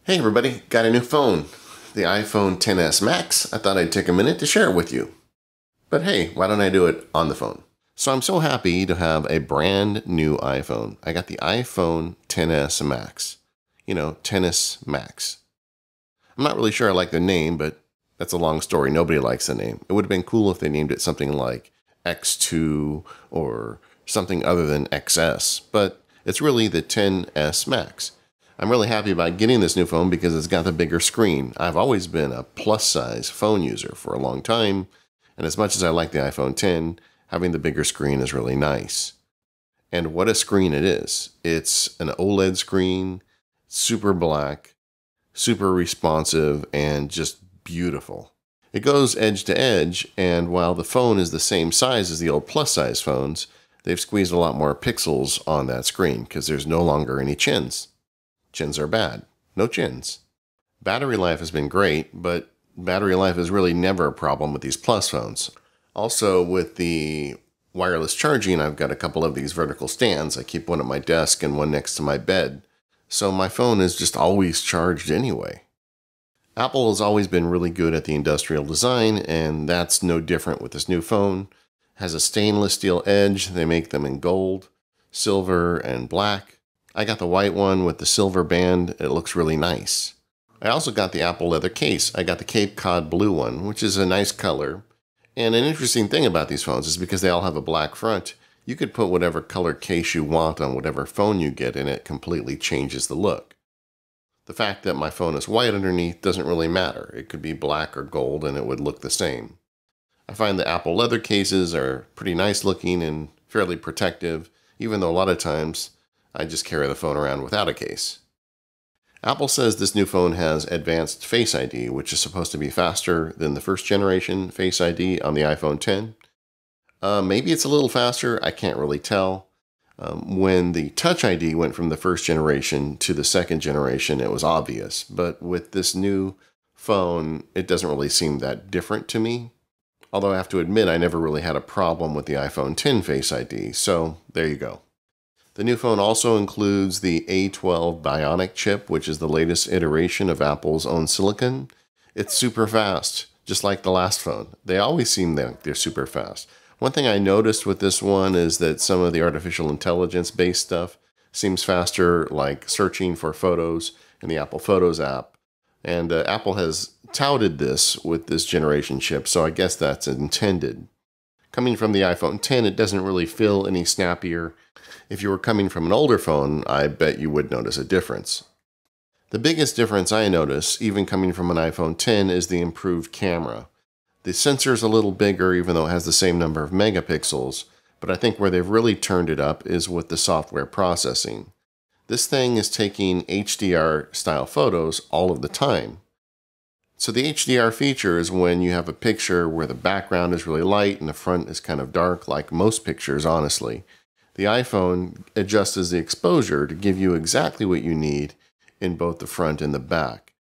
Hey everybody, got a new phone, the iPhone XS Max. I thought I'd take a minute to share it with you. But hey, why don't I do it on the phone? So I'm so happy to have a brand new iPhone. I got the iPhone XS Max. You know, XS Max. I'm not really sure I like the name, but that's a long story. Nobody likes the name. It would have been cool if they named it something like X2 or something other than XS, but it's really the XS Max. I'm really happy about getting this new phone because it's got the bigger screen. I've always been a plus size phone user for a long time, and as much as I like the iPhone X, having the bigger screen is really nice. And what a screen it is. It's an OLED screen, super black, super responsive, and just beautiful. It goes edge to edge, and while the phone is the same size as the old plus size phones, they've squeezed a lot more pixels on that screen because there's no longer any chins. Chins are bad. No chins. Battery life has been great, but battery life is really never a problem with these Plus phones. Also, with the wireless charging, I've got a couple of these vertical stands. I keep one at my desk and one next to my bed. So my phone is just always charged anyway. Apple has always been really good at the industrial design, and that's no different with this new phone. It has a stainless steel edge. They make them in gold, silver, and black. I got the white one with the silver band. It looks really nice. I also got the Apple leather case. I got the Cape Cod blue one, which is a nice color. And an interesting thing about these phones is because they all have a black front, you could put whatever color case you want on whatever phone you get, and it completely changes the look. The fact that my phone is white underneath doesn't really matter. It could be black or gold and it would look the same. I find the Apple leather cases are pretty nice looking and fairly protective, even though a lot of times I just carry the phone around without a case. Apple says this new phone has advanced Face ID, which is supposed to be faster than the first generation Face ID on the iPhone X. Maybe it's a little faster, I can't really tell. When the Touch ID went from the first generation to the second generation, it was obvious. But with this new phone, it doesn't really seem that different to me. Although I have to admit, I never really had a problem with the iPhone X Face ID, so there you go. The new phone also includes the A12 Bionic chip, which is the latest iteration of Apple's own silicon. It's super fast, just like the last phone. They always seem like they're super fast. One thing I noticed with this one is that some of the artificial intelligence-based stuff seems faster, like searching for photos in the Apple Photos app. And Apple has touted this with this generation chip, so I guess that's intended. Coming from the iPhone X, it doesn't really feel any snappier. If you were coming from an older phone, I bet you would notice a difference. The biggest difference I notice, even coming from an iPhone X, is the improved camera. The sensor is a little bigger, even though it has the same number of megapixels, but I think where they've really turned it up is with the software processing. This thing is taking HDR-style photos all of the time. So the HDR feature is when you have a picture where the background is really light and the front is kind of dark, like most pictures, honestly. The iPhone adjusts the exposure to give you exactly what you need in both the front and the back.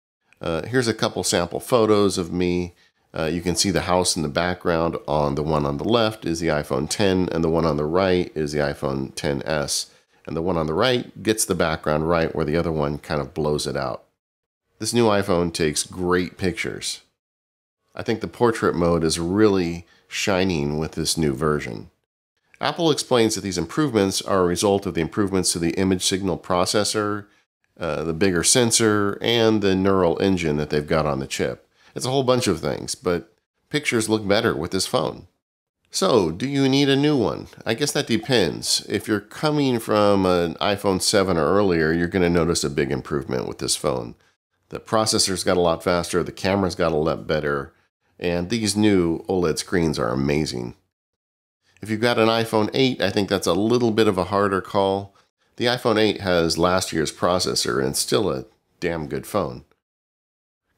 Here's a couple sample photos of me. You can see the house in the background. On the one on the left is the iPhone X, and the one on the right is the iPhone XS. And the one on the right gets the background right where the other one kind of blows it out. This new iPhone takes great pictures. I think the portrait mode is really shining with this new version. Apple explains that these improvements are a result of the improvements to the image signal processor, the bigger sensor, and the neural engine that they've got on the chip. It's a whole bunch of things, but pictures look better with this phone. So, do you need a new one? I guess that depends. If you're coming from an iPhone 7 or earlier, you're going to notice a big improvement with this phone. The processor's got a lot faster, the camera's got a lot better, and these new OLED screens are amazing. If you've got an iPhone 8, I think that's a little bit of a harder call. The iPhone 8 has last year's processor and it's still a damn good phone.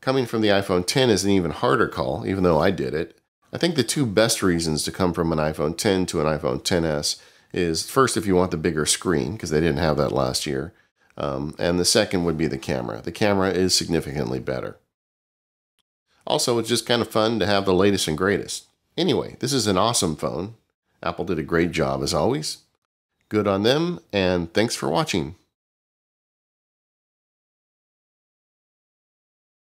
Coming from the iPhone X is an even harder call, even though I did it. I think the two best reasons to come from an iPhone X to an iPhone XS is first if you want the bigger screen, because they didn't have that last year, and the second would be the camera. The camera is significantly better. Also, it's just kind of fun to have the latest and greatest. Anyway, this is an awesome phone. Apple did a great job as always. Good on them, and thanks for watching.